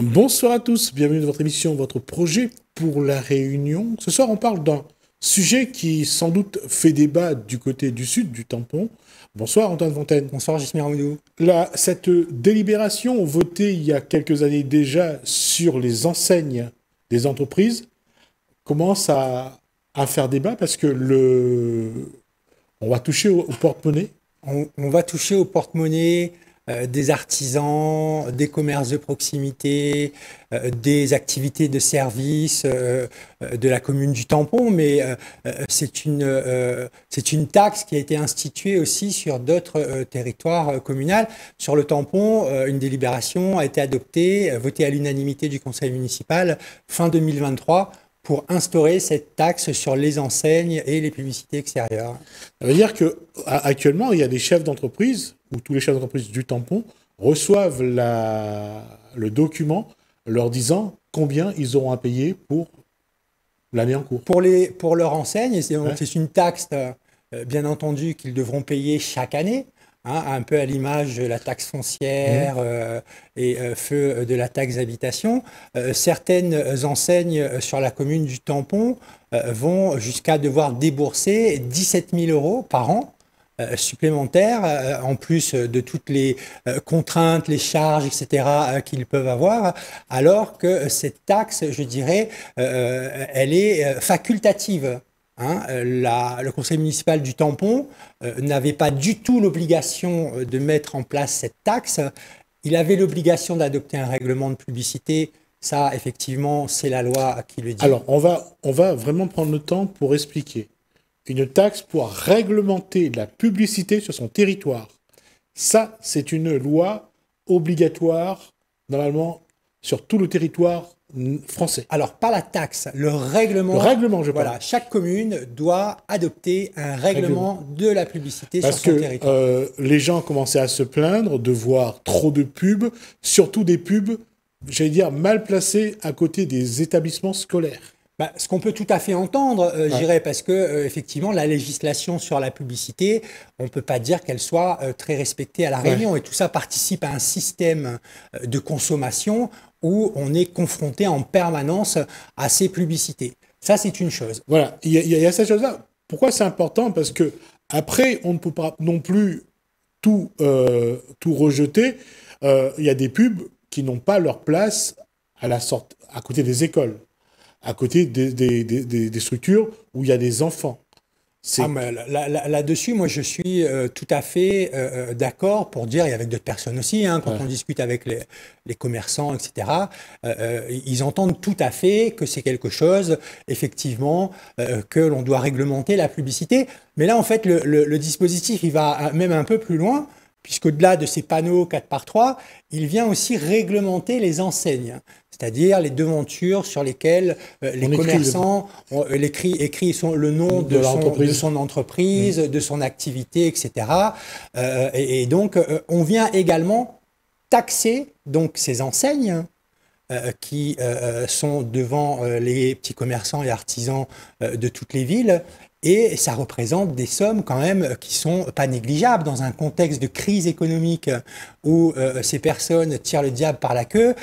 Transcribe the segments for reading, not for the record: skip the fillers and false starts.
Bonsoir à tous, bienvenue dans votre émission, votre projet pour la Réunion. Ce soir, on parle d'un sujet qui sans doute fait débat du côté du sud du tampon. Bonsoir Antoine Fontaine. Bonsoir Jesmir Amoudou. Cette délibération votée il y a quelques années déjà sur les enseignes des entreprises commence à faire débat parce que on va toucher au porte-monnaie. On va toucher au porte-monnaie des artisans, des commerces de proximité, des activités de service de la commune du Tampon, mais c'est une taxe qui a été instituée aussi sur d'autres territoires communaux. Sur le Tampon, une délibération a été adoptée, votée à l'unanimité du conseil municipal fin 2023 pour instaurer cette taxe sur les enseignes et les publicités extérieures. Ça veut dire qu'actuellement, il y a des chefs d'entreprise, ou tous les chefs d'entreprise du tampon, reçoivent le document leur disant combien ils auront à payer pour l'année en cours. Pour leur enseigne, c'est une taxe, bien entendu, qu'ils devront payer chaque année. Un peu à l'image de la taxe foncière et feu de la taxe d'habitation. Certaines enseignes sur la commune du Tampon vont jusqu'à devoir débourser 17 000 € par an supplémentaires, en plus de toutes les contraintes, les charges, etc. qu'ils peuvent avoir, alors que cette taxe, je dirais, elle est facultative. Le conseil municipal du Tampon n'avait pas du tout l'obligation de mettre en place cette taxe. Il avait l'obligation d'adopter un règlement de publicité. Ça, effectivement, c'est la loi qui le dit. Alors, on va vraiment prendre le temps pour expliquer. Une taxe pour réglementer la publicité sur son territoire. Ça, c'est une loi obligatoire, normalement, sur tout le territoire français. Alors, pas la taxe, le règlement. Le règlement, je parle. Voilà, chaque commune doit adopter un règlement de la publicité sur son territoire. Parce que les gens commençaient à se plaindre de voir trop de pubs, surtout des pubs, j'allais dire, mal placées à côté des établissements scolaires. Ce qu'on peut tout à fait entendre, je dirais, parce que effectivement, la législation sur la publicité, on ne peut pas dire qu'elle soit très respectée à La Réunion. Et tout ça participe à un système de consommation où on est confronté en permanence à ces publicités. Ça, c'est une chose. Voilà, il y a cette chose-là. Pourquoi c'est important? Parce que après, on ne peut pas non plus tout rejeter. Il y a des pubs qui n'ont pas leur place à côté des écoles, à côté des structures où il y a des enfants. Là-dessus, moi, je suis tout à fait d'accord pour dire, et avec d'autres personnes aussi, quand on discute avec les commerçants, etc., ils entendent tout à fait que c'est quelque chose, effectivement, que l'on doit réglementer la publicité. Mais là, en fait, le dispositif, il va même un peu plus loin, puisqu'au-delà de ces panneaux 4x3, il vient aussi réglementer les enseignes, c'est-à-dire les devantures sur lesquelles les commerçants écrit le nom de son entreprise, de son activité, etc. Et donc, on vient également taxer donc, ces enseignes qui sont devant les petits commerçants et artisans de toutes les villes. Et ça représente des sommes quand même qui sont pas négligeables dans un contexte de crise économique où ces personnes tirent le diable par la queue.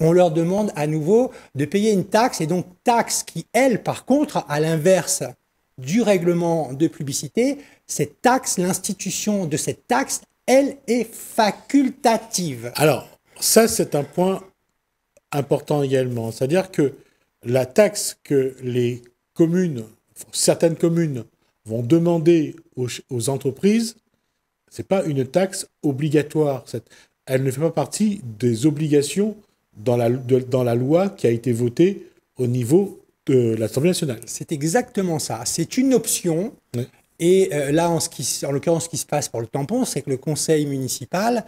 On leur demande à nouveau de payer une taxe, et donc taxe qui, elle, par contre, à l'inverse du règlement de publicité, cette taxe, l'institution de cette taxe, elle est facultative. Alors, ça, c'est un point important également. C'est-à-dire que la taxe que certaines communes vont demander aux entreprises, ce n'est pas une taxe obligatoire. Elle ne fait pas partie des obligations dans la loi qui a été votée au niveau de l'Assemblée nationale. C'est exactement ça. C'est une option. Oui. Et là, en l'occurrence, ce qui se passe pour le tampon, c'est que le conseil municipal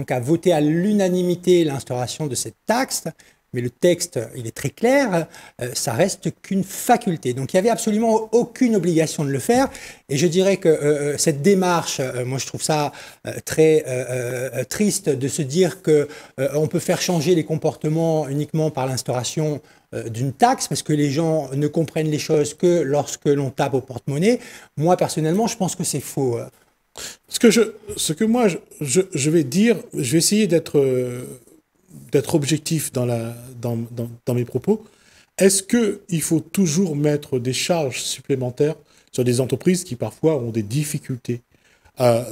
a voté à l'unanimité l'instauration de cette taxe. Mais le texte, il est très clair, ça reste qu'une faculté. Donc il n'y avait absolument aucune obligation de le faire. Et je dirais que cette démarche, moi je trouve ça très triste de se dire qu'on peut faire changer les comportements uniquement par l'instauration d'une taxe, parce que les gens ne comprennent les choses que lorsque l'on tape au porte-monnaie. Moi personnellement, je pense que c'est faux. Ce que moi je vais dire, je vais essayer d'être objectif dans mes propos. Est-ce qu'il faut toujours mettre des charges supplémentaires sur des entreprises qui parfois ont des difficultés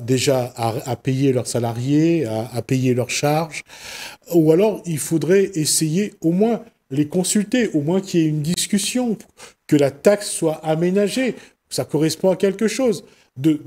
déjà à payer leurs salariés, à payer leurs charges, ou alors il faudrait essayer au moins les consulter, au moins qu'il y ait une discussion, que la taxe soit aménagée, que ça correspond à quelque chose. De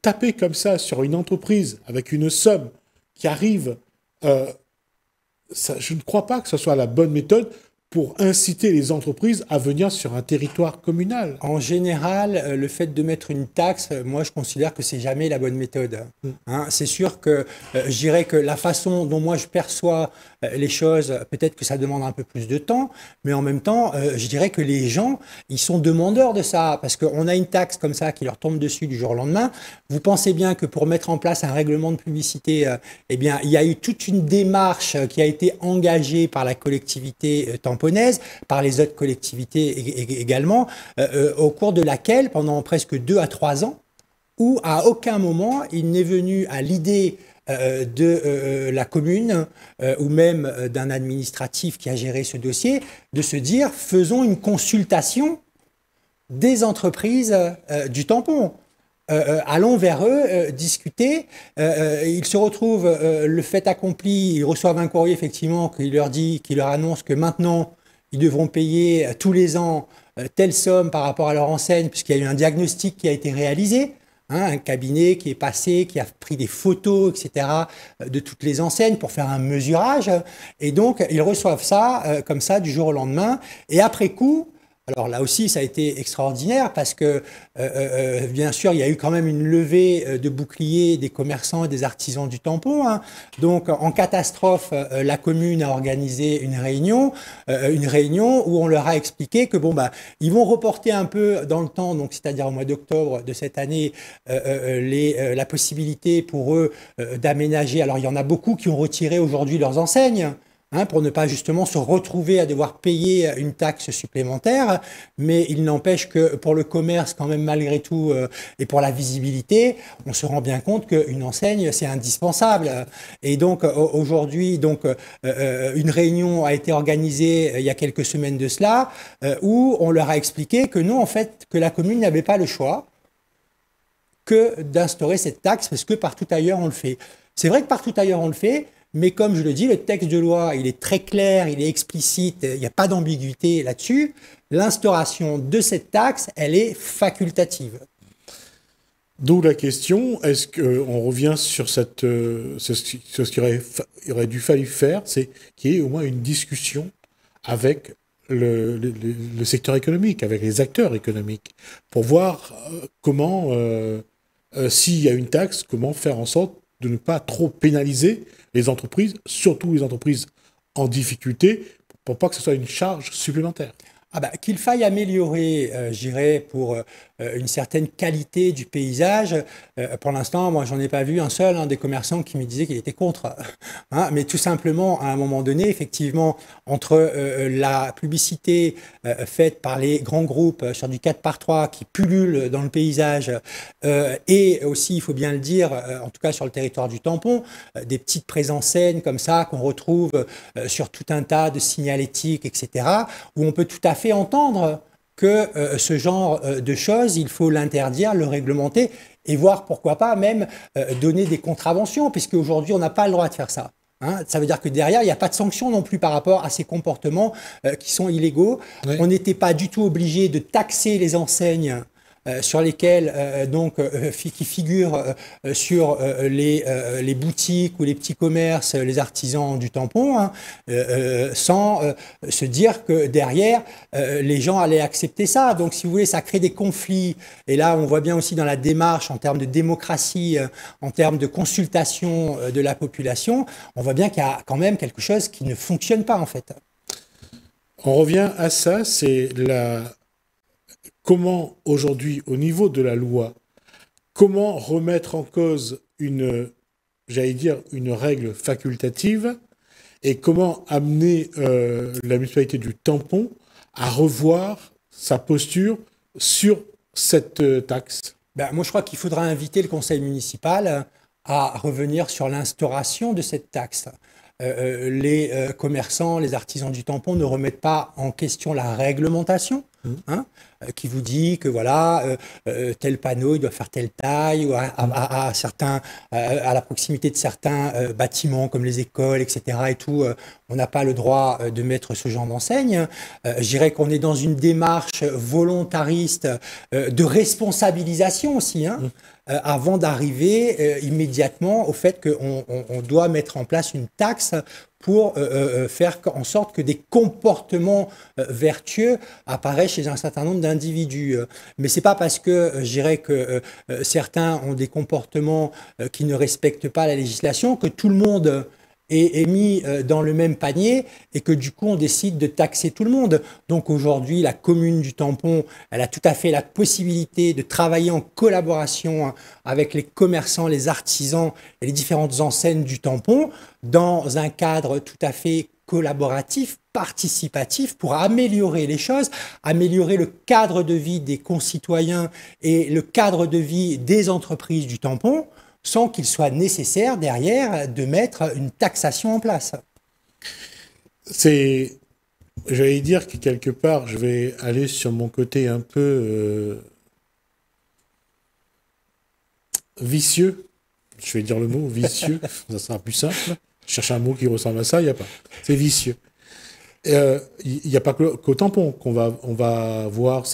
taper comme ça sur une entreprise avec une somme qui arrive, je ne crois pas que ce soit la bonne méthode pour inciter les entreprises à venir sur un territoire communal. En général, le fait de mettre une taxe, moi je considère que c'est jamais la bonne méthode. Hein, c'est sûr que je dirais que la façon dont moi je perçois les choses, peut-être que ça demande un peu plus de temps, mais en même temps, je dirais que les gens, ils sont demandeurs de ça, parce qu'on a une taxe comme ça qui leur tombe dessus du jour au lendemain. Vous pensez bien que pour mettre en place un règlement de publicité, eh bien, il y a eu toute une démarche qui a été engagée par la collectivité tamponnaise, par les autres collectivités également, au cours de laquelle, pendant presque 2 à 3 ans, où à aucun moment il n'est venu à l'idée de la commune ou même d'un administratif qui a géré ce dossier, de se dire faisons une consultation des entreprises du tampon. Allons vers eux, discuter. Ils se retrouvent, le fait accompli, ils reçoivent un courrier effectivement qui leur annonce que maintenant ils devront payer tous les ans telle somme par rapport à leur enseigne, puisqu'il y a eu un diagnostic qui a été réalisé. Hein, un cabinet qui est passé, qui a pris des photos, etc., de toutes les enseignes pour faire un mesurage. Et donc, ils reçoivent ça comme ça du jour au lendemain. Et après coup, alors là aussi, ça a été extraordinaire parce que, bien sûr, il y a eu quand même une levée de boucliers des commerçants et des artisans du tampon. Hein. Donc, en catastrophe, la commune a organisé une réunion où on leur a expliqué que, bon, bah, ils vont reporter un peu dans le temps, donc c'est-à-dire au mois d'octobre de cette année, la possibilité pour eux d'aménager. Alors, il y en a beaucoup qui ont retiré aujourd'hui leurs enseignes. Hein, pour ne pas justement se retrouver à devoir payer une taxe supplémentaire, mais il n'empêche que pour le commerce, quand même malgré tout, et pour la visibilité, on se rend bien compte qu'une enseigne, c'est indispensable. Et donc aujourd'hui, une réunion a été organisée il y a quelques semaines de cela, où on leur a expliqué que non, en fait, que la commune n'avait pas le choix que d'instaurer cette taxe, parce que partout ailleurs, on le fait. C'est vrai que partout ailleurs, on le fait, mais comme je le dis, le texte de loi, il est très clair, il est explicite, il n'y a pas d'ambiguïté là-dessus. L'instauration de cette taxe, elle est facultative. D'où la question, est-ce qu'on revient sur ce qu'il aurait dû falloir faire, c'est qu'il y ait au moins une discussion avec le secteur économique, avec les acteurs économiques, pour voir comment, s'il y a une taxe, comment faire en sorte de ne pas trop pénaliser les entreprises, surtout les entreprises en difficulté, pour pas que ce soit une charge supplémentaire. Ah bah, qu'il faille améliorer, je dirais, pour une certaine qualité du paysage. Pour l'instant, moi, j'en ai pas vu un seul des commerçants qui me disait qu'il était contre. Hein, mais tout simplement, à un moment donné, effectivement, entre la publicité faite par les grands groupes sur du 4x3 qui pullulent dans le paysage et aussi, il faut bien le dire, en tout cas sur le territoire du tampon, des petites préenseignes comme ça qu'on retrouve sur tout un tas de signalétiques, etc., où on peut tout à fait entendre que ce genre de choses, il faut l'interdire, le réglementer et voir pourquoi pas même donner des contraventions, puisque aujourd'hui on n'a pas le droit de faire ça. Hein, ça veut dire que derrière, il n'y a pas de sanction non plus par rapport à ces comportements qui sont illégaux. Oui. On n'était pas du tout obligé de taxer les enseignes sur lesquels qui figurent sur les boutiques ou les petits commerces, les artisans du tampon, hein, sans se dire que derrière, les gens allaient accepter ça. Donc, si vous voulez, ça crée des conflits. Et là, on voit bien aussi dans la démarche, en termes de démocratie, en termes de consultation de la population, on voit bien qu'il y a quand même quelque chose qui ne fonctionne pas, en fait. On revient à ça, c'est comment aujourd'hui, au niveau de la loi, comment remettre en cause une règle facultative et comment amener la municipalité du tampon à revoir sa posture sur cette taxe? Moi, je crois qu'il faudra inviter le conseil municipal à revenir sur l'instauration de cette taxe. les commerçants, les artisans du tampon ne remettent pas en question la réglementation, hein, qui vous dit que voilà, tel panneau il doit faire telle taille, ou à la proximité de certains bâtiments comme les écoles, etc. et tout, on n'a pas le droit de mettre ce genre d'enseigne. Je dirais qu'on est dans une démarche volontariste de responsabilisation aussi, hein, avant d'arriver immédiatement au fait qu'on doit mettre en place une taxe pour faire en sorte que des comportements vertueux apparaissent chez un certain nombre d'individus. Mais c'est pas parce que je dirais que certains ont des comportements qui ne respectent pas la législation que tout le monde est mis dans le même panier et que du coup on décide de taxer tout le monde. Donc aujourd'hui, la commune du Tampon, elle a tout à fait la possibilité de travailler en collaboration avec les commerçants, les artisans et les différentes enseignes du Tampon dans un cadre tout à fait collaboratif, participatif, pour améliorer les choses, améliorer le cadre de vie des concitoyens et le cadre de vie des entreprises du Tampon, sans qu'il soit nécessaire derrière de mettre une taxation en place. J'allais dire que quelque part, je vais aller sur mon côté un peu vicieux. Je vais dire le mot vicieux, ça sera plus simple. Je cherche un mot qui ressemble à ça, il n'y a pas. C'est vicieux. Il n'y a pas qu'au tampon on va voir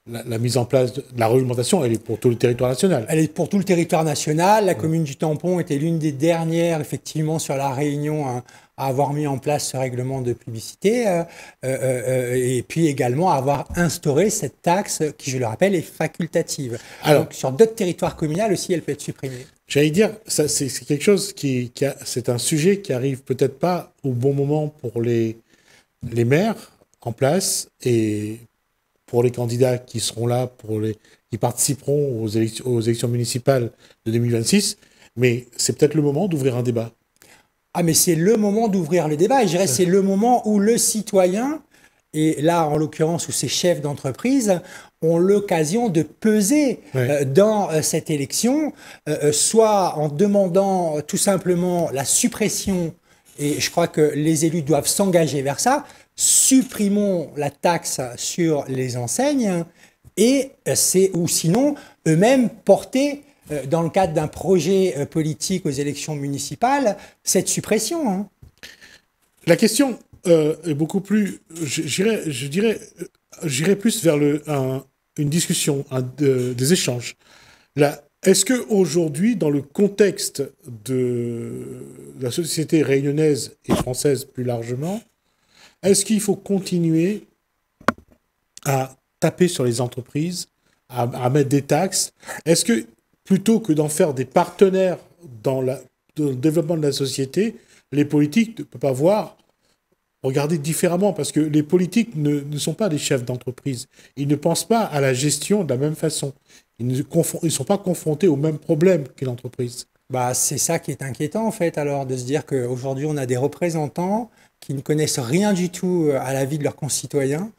la mise en place de la réglementation, elle est pour tout le territoire national. Elle est pour tout le territoire national. La commune du Tampon était l'une des dernières, effectivement, sur la Réunion à avoir mis en place ce règlement de publicité et puis également à avoir instauré cette taxe qui, je le rappelle, est facultative. Alors, donc, sur d'autres territoires communaux aussi, elle peut être supprimée. J'allais dire, c'est quelque chose c'est un sujet qui arrive peut-être pas au bon moment pour les maires en place et pour les candidats qui seront là, qui participeront aux élections municipales de 2026, mais c'est peut-être le moment d'ouvrir un débat. Ah, mais c'est le moment d'ouvrir le débat, et je dirais c'est le moment où le citoyen, et là en l'occurrence où ces chefs d'entreprise ont l'occasion de peser dans cette élection, soit en demandant tout simplement la suppression, et je crois que les élus doivent s'engager vers ça, supprimons la taxe sur les enseignes, ou sinon eux-mêmes porter dans le cadre d'un projet politique aux élections municipales cette suppression. Hein. La question est beaucoup plus, j'irais plus vers une discussion, des échanges. Est-ce qu'aujourd'hui, dans le contexte de la société réunionnaise et française plus largement, est-ce qu'il faut continuer à taper sur les entreprises, à mettre des taxes? Est-ce que, plutôt que d'en faire des partenaires dans le développement de la société, les politiques ne peuvent pas regarder différemment? Parce que les politiques ne sont pas des chefs d'entreprise. Ils ne pensent pas à la gestion de la même façon. Ils ne sont pas confrontés aux mêmes problèmes que l'entreprise. Bah, c'est ça qui est inquiétant, en fait, alors, de se dire qu'aujourd'hui, on a des représentants qui ne connaissent rien du tout à la vie de leurs concitoyens,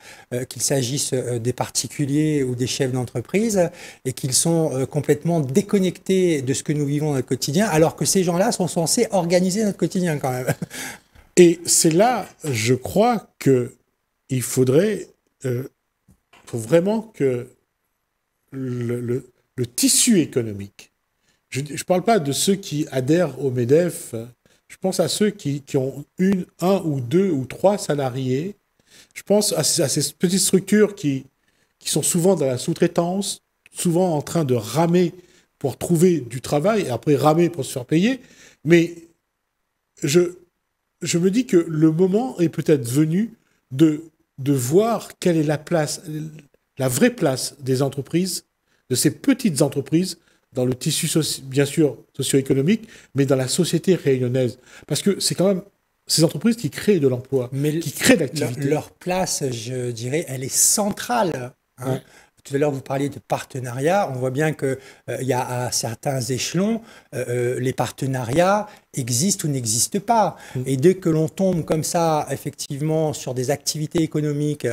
qu'il s'agisse des particuliers ou des chefs d'entreprise, et qu'ils sont complètement déconnectés de ce que nous vivons dans notre quotidien, alors que ces gens-là sont censés organiser notre quotidien quand même. Et c'est là, je crois, qu'il faut vraiment que le tissu économique, je ne parle pas de ceux qui adhèrent au MEDEF, je pense à ceux qui ont un ou deux ou trois salariés. Je pense à ces petites structures qui sont souvent dans la sous-traitance, souvent en train de ramer pour trouver du travail, et après ramer pour se faire payer. Mais je me dis que le moment est peut-être venu de voir quelle est la vraie place des entreprises, de ces petites entreprises, dans le tissu, bien sûr, socio-économique, mais dans la société réunionnaise. Parce que c'est quand même ces entreprises qui créent de l'emploi, qui créent de l'activité. Leur place, je dirais, elle est centrale. Hein. Ouais. Tout à l'heure, vous parliez de partenariat. On voit bien qu'il y a à certains échelons, les partenariats existent ou n'existent pas. Et dès que l'on tombe comme ça, effectivement, sur des activités économiques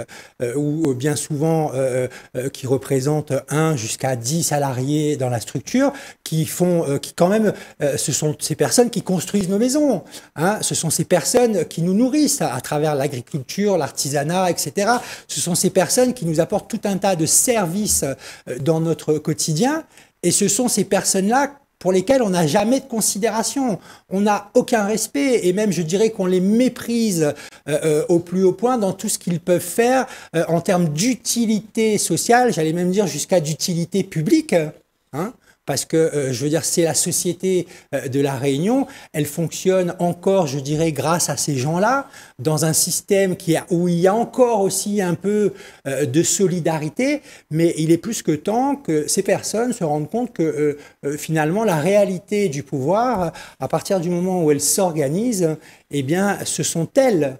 où bien souvent qui représentent 1 jusqu'à 10 salariés dans la structure, qui quand même, ce sont ces personnes qui construisent nos maisons. Hein. Ce sont ces personnes qui nous nourrissent à travers l'agriculture, l'artisanat, etc. Ce sont ces personnes qui nous apportent tout un tas de services dans notre quotidien. Et ce sont ces personnes-là pour lesquels on n'a jamais de considération, on n'a aucun respect, et même je dirais qu'on les méprise au plus haut point dans tout ce qu'ils peuvent faire en termes d'utilité sociale, j'allais même dire jusqu'à d'utilité publique, hein, parce que, je veux dire, c'est la société de La Réunion, elle fonctionne encore, je dirais, grâce à ces gens-là, dans un système où il y a encore aussi un peu de solidarité, mais il est plus que temps que ces personnes se rendent compte que, finalement, la réalité du pouvoir, à partir du moment où elles s'organisent, eh bien, ce sont elles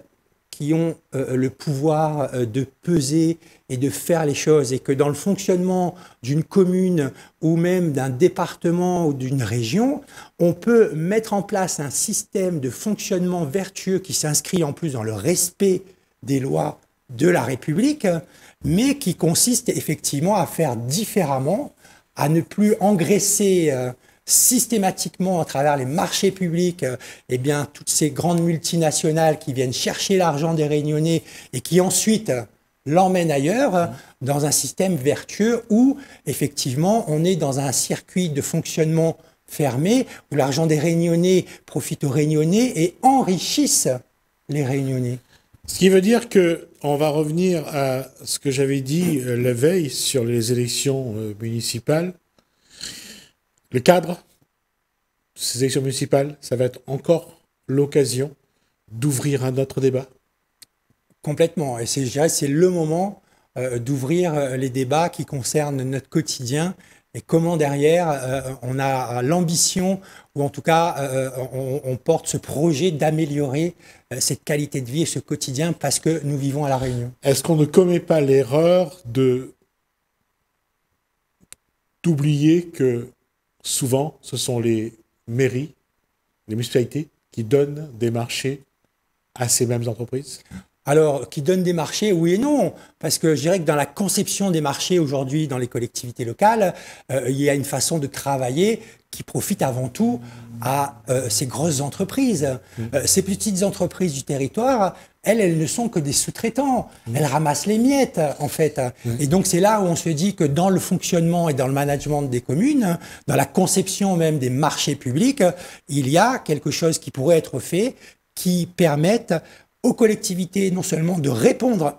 qui ont le pouvoir de peser et de faire les choses, et que dans le fonctionnement d'une commune ou même d'un département ou d'une région, on peut mettre en place un système de fonctionnement vertueux qui s'inscrit en plus dans le respect des lois de la République, mais qui consiste effectivement à faire différemment, à ne plus engraisser systématiquement à travers les marchés publics, eh bien, toutes ces grandes multinationales qui viennent chercher l'argent des Réunionnais et qui ensuite l'emmènent ailleurs, dans un système vertueux où, effectivement, on est dans un circuit de fonctionnement fermé, où l'argent des Réunionnais profite aux Réunionnais et enrichissent les Réunionnais. Ce qui veut dire qu'on va revenir à ce que j'avais dit la veille sur les élections municipales. Le cadre de ces élections municipales, ça va être encore l'occasion d'ouvrir un autre débat. Complètement. Et je dirais c'est le moment d'ouvrir les débats qui concernent notre quotidien et comment derrière on a l'ambition, ou en tout cas on porte ce projet d'améliorer cette qualité de vie et ce quotidien parce que nous vivons à La Réunion. Est-ce qu'on ne commet pas l'erreur d'oublier que souvent, ce sont les mairies, les municipalités qui donnent des marchés à ces mêmes entreprises? Alors, qui donnent des marchés, oui et non, parce que je dirais que dans la conception des marchés aujourd'hui dans les collectivités locales, il y a une façon de travailler qui profite avant tout à ces grosses entreprises. Ces petites entreprises du territoire, elles ne sont que des sous-traitants. Elles ramassent les miettes, en fait. Et donc, c'est là où on se dit que dans le fonctionnement et dans le management des communes, dans la conception même des marchés publics, il y a quelque chose qui pourrait être fait qui permette aux collectivités non seulement de répondre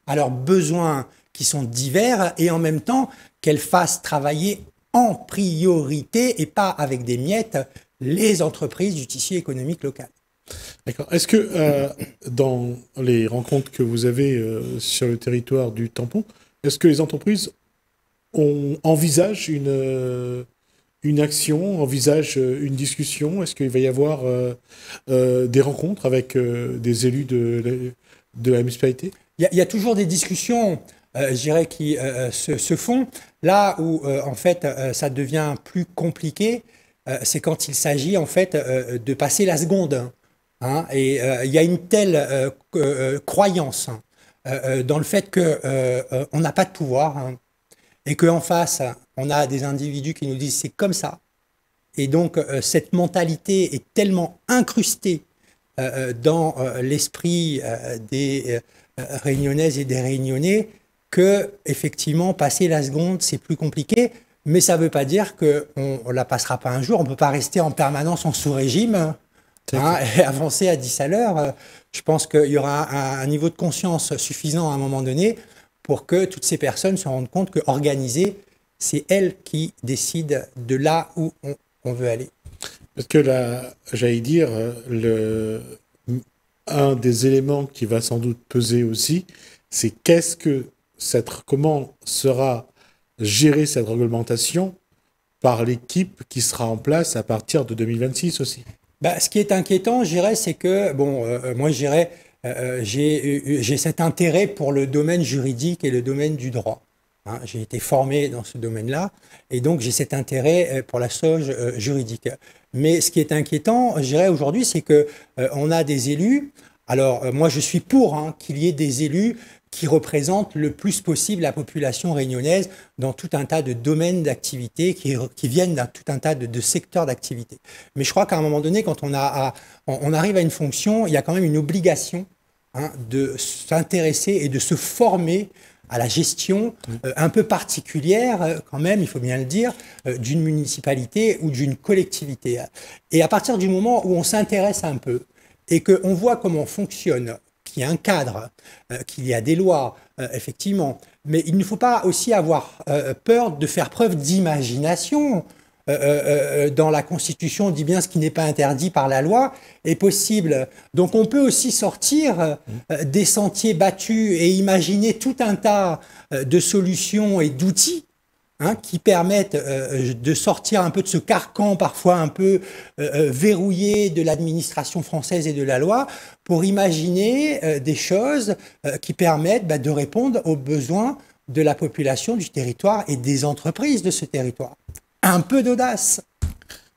à leurs besoins qui sont divers et en même temps qu'elles fassent travailler en priorité et pas avec des miettes les entreprises du tissu économique local. D'accord. Est-ce que dans les rencontres que vous avez sur le territoire du Tampon, est-ce que les entreprises envisagent une action, envisagent une discussion? Est-ce qu'il va y avoir des rencontres avec des élus de la municipalité? Il y a toujours des discussions, je dirais, qui se font. Là où, en fait, ça devient plus compliqué, c'est quand il s'agit, en fait, de passer la seconde. Hein, et il y a une telle croyance dans le fait qu'on n'a pas de pouvoir, hein, et qu'en face, on a des individus qui nous disent c'est comme ça. Et donc, cette mentalité est tellement incrustée dans l'esprit des Réunionnaises et des Réunionnais que, effectivement, passer la seconde, c'est plus compliqué. Mais ça ne veut pas dire qu'on ne la passera pas un jour. On ne peut pas rester en permanence en sous-régime, hein, et avancer à 10 à l'heure. Je pense qu'il y aura un niveau de conscience suffisant à un moment donné pour que toutes ces personnes se rendent compte qu'organiser, c'est elles qui décident de là où on veut aller. Parce que là, j'allais dire, un des éléments qui va sans doute peser aussi, c'est comment sera gérée cette réglementation par l'équipe qui sera en place à partir de 2026 aussi. Ce qui est inquiétant, je dirais, c'est que, moi, je dirais, j'ai cet intérêt pour le domaine juridique et le domaine du droit. hein. J'ai été formé dans ce domaine-là et donc j'ai cet intérêt pour la sauge juridique. Mais ce qui est inquiétant, je dirais aujourd'hui, c'est que on a des élus. Alors moi, je suis pour qu'il y ait des élus qui représentent le plus possible la population réunionnaise dans tout un tas de domaines d'activité, qui viennent dans tout un tas de secteurs d'activité. Mais je crois qu'à un moment donné, quand on arrive à une fonction, il y a quand même une obligation de s'intéresser et de se former à la gestion un peu particulière, quand même, il faut bien le dire, d'une municipalité ou d'une collectivité. Et à partir du moment où on s'intéresse un peu et qu'on voit comment fonctionne, qu'il y a un cadre, qu'il y a des lois, effectivement, mais il ne faut pas aussi avoir peur de faire preuve d'imagination. Dans la Constitution, on dit bien ce qui n'est pas interdit par la loi est possible. Donc on peut aussi sortir des sentiers battus et imaginer tout un tas de solutions et d'outils qui permettent de sortir un peu de ce carcan parfois un peu verrouillé de l'administration française et de la loi pour imaginer des choses qui permettent de répondre aux besoins de la population du territoire et des entreprises de ce territoire. Un peu d'audace.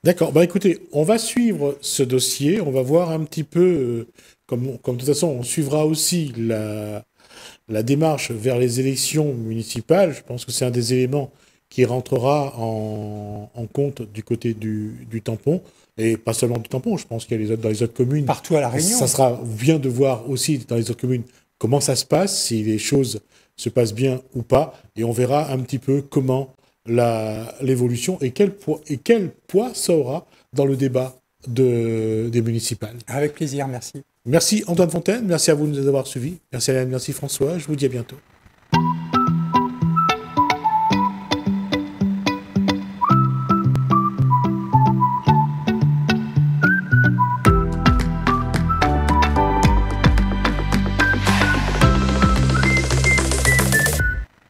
D'accord. Bah écoutez, on va suivre ce dossier. On va voir un petit peu, comme de toute façon, on suivra aussi la démarche vers les élections municipales. Je pense que c'est un des éléments qui rentrera en compte du côté du tampon. Et pas seulement du tampon, je pense qu'il y a dans les autres communes. Partout à La Réunion. Ça sera bien de voir aussi dans les autres communes comment ça se passe, si les choses se passent bien ou pas. Et on verra un petit peu comment l'évolution et quel poids ça aura dans le débat des municipales. Avec plaisir, merci. Merci Antoine Fontaine, merci à vous de nous avoir suivis. Merci Alain, merci François, je vous dis à bientôt.